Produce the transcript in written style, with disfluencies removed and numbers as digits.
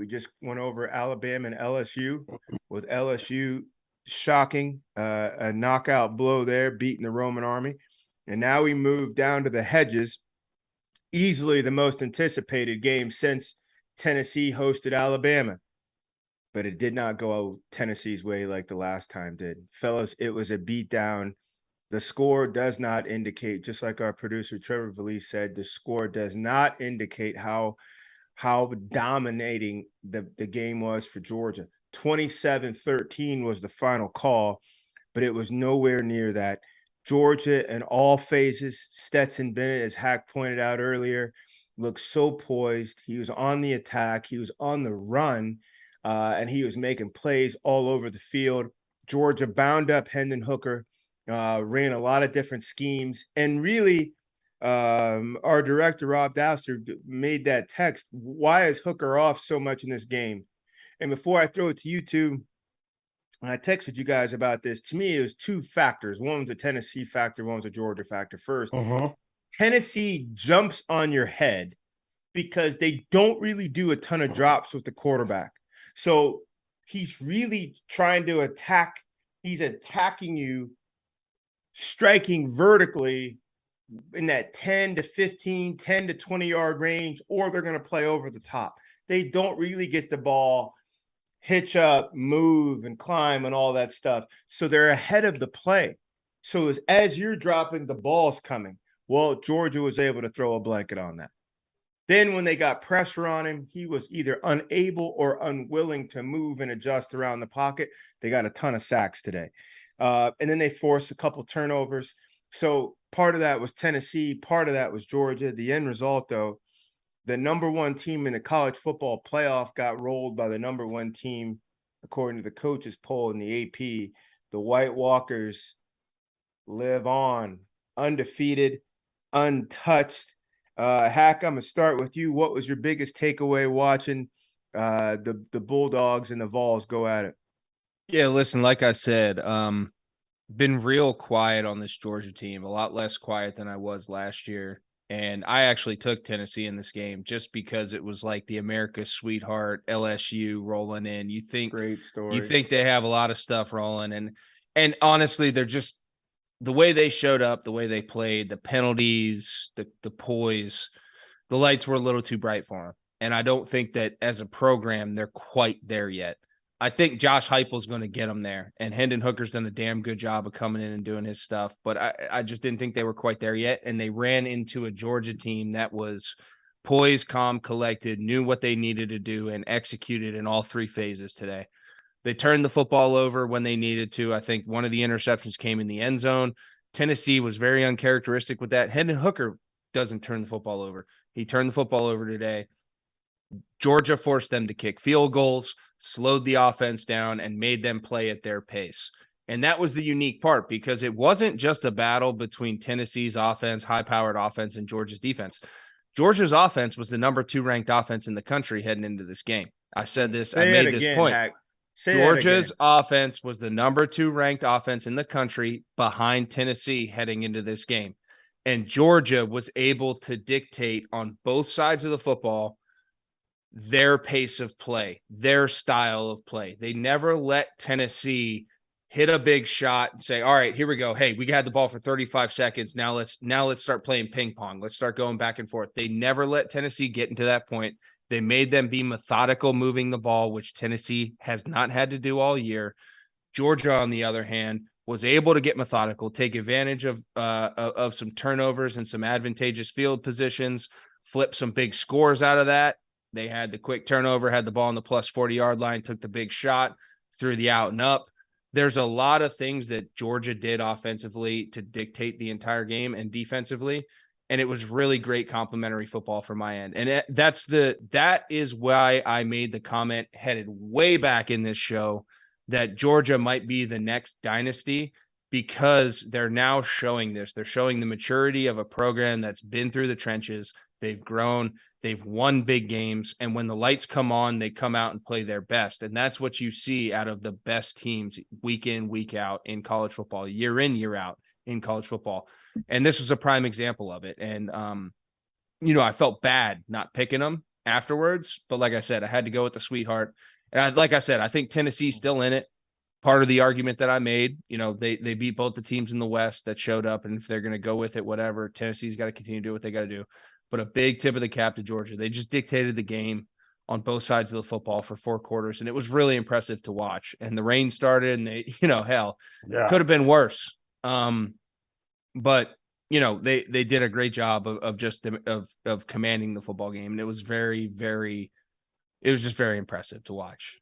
We just went over Alabama and LSU, with LSU shocking a knockout blow there, beating the Roman Army. And now we move down to the Hedges, easily the most anticipated game since Tennessee hosted Alabama. But it did not go Tennessee's way like the last time did. Fellas, it was a beatdown. The score does not indicate, just like our producer Trevor Valise said, the score does not indicate how dominating the game was for Georgia. 27-13 was the final call, but it was nowhere near that. Georgia in all phases, Stetson Bennett, as Hack pointed out earlier, looked so poised. He was on the attack. He was on the run, and he was making plays all over the field. Georgia bound up Hendon Hooker, ran a lot of different schemes, and really our director, Rob Dowster, made that text. Why is Hooker off so much in this game? And before I throw it to you two, when I texted you guys about this, to me, it was two factors. One was a Tennessee factor, one was a Georgia factor. First, Tennessee jumps on your head because they don't really do a ton of drops with the quarterback. So he's really trying to attack. He's attacking you, striking vertically in that 10 to 15, 10 to 20 yard range, or they're going to play over the top. They don't really get the ball, hitch up, move, and climb and all that stuff. So they're ahead of the play. So as you're dropping, the ball's coming. Well, Georgia was able to throw a blanket on that. Then when they got pressure on him, he was either unable or unwilling to move and adjust around the pocket. They got a ton of sacks today. And then they forced a couple turnovers. So part of that was Tennessee. Part of that was Georgia. The end result, though, the number one team in the college football playoff got rolled by the number one team, according to the coaches poll in the AP. The White Walkers live on, undefeated, untouched. Hack, I'm going to start with you. What was your biggest takeaway watching the Bulldogs and the Vols go at it? Yeah, listen, like I said, been real quiet on this Georgia team, a lot less quiet than I was last year. And I actually took Tennessee in this game just because it was like the America's sweetheart LSU rolling in. You think Great story. You think they have a lot of stuff rolling, and honestly, they're just the way they showed up, the way they played, the penalties, the poise, the lights were a little too bright for them. And I don't think that as a program they're quite there yet. I think Josh Heupel's going to get them there, and Hendon Hooker's done a damn good job of coming in and doing his stuff. But I just didn't think they were quite there yet, and they ran into a Georgia team that was poised, calm, collected, knew what they needed to do, and executed in all three phases today. They turned the football over when they needed to. I think one of the interceptions came in the end zone. Tennessee was very uncharacteristic with that. Hendon Hooker doesn't turn the football over. He turned the football over today. Georgia forced them to kick field goals, slowed the offense down, and made them play at their pace. And that was the unique part, because it wasn't just a battle between Tennessee's offense, high-powered offense, and Georgia's defense. Georgia's offense was the number 2 ranked offense in the country heading into this game. I said this, I made this point. Georgia's offense was the number 2 ranked offense in the country behind Tennessee heading into this game. And Georgia was able to dictate on both sides of the football their pace of play, their style of play. They never let Tennessee hit a big shot and say, all right, here we go. Hey, we had the ball for 35 seconds. Now let's start playing ping pong. Let's start going back and forth. They never let Tennessee get into that point. They made them be methodical moving the ball, which Tennessee has not had to do all year. Georgia, on the other hand, was able to get methodical, take advantage of some turnovers and some advantageous field positions, flip some big scores out of that. They had the quick turnover, had the ball on the plus 40-yard line, took the big shot, threw the out and up. There's a lot of things that Georgia did offensively to dictate the entire game and defensively, and it was really great complimentary football from my end. And that is why I made the comment headed way back in this show that Georgia might be the next dynasty, because they're now showing this. They're showing the maturity of a program that's been through the trenches. They've grown, they've won big games, and when the lights come on, they come out and play their best. And that's what you see out of the best teams week in, week out in college football, year in, year out in college football. And this was a prime example of it. And, I felt bad not picking them afterwards. But like I said, I had to go with the sweetheart. And like I said, I think Tennessee's still in it. Part of the argument that I made, they beat both the teams in the West that showed up. And if they're going to go with it, whatever, Tennessee's got to continue to do what they got to do. But a big tip of the cap to Georgia. They just dictated the game on both sides of the football for 4 quarters. And it was really impressive to watch. And the rain started and they, hell, could have been worse. But they did a great job of commanding the football game. And it was just very impressive to watch.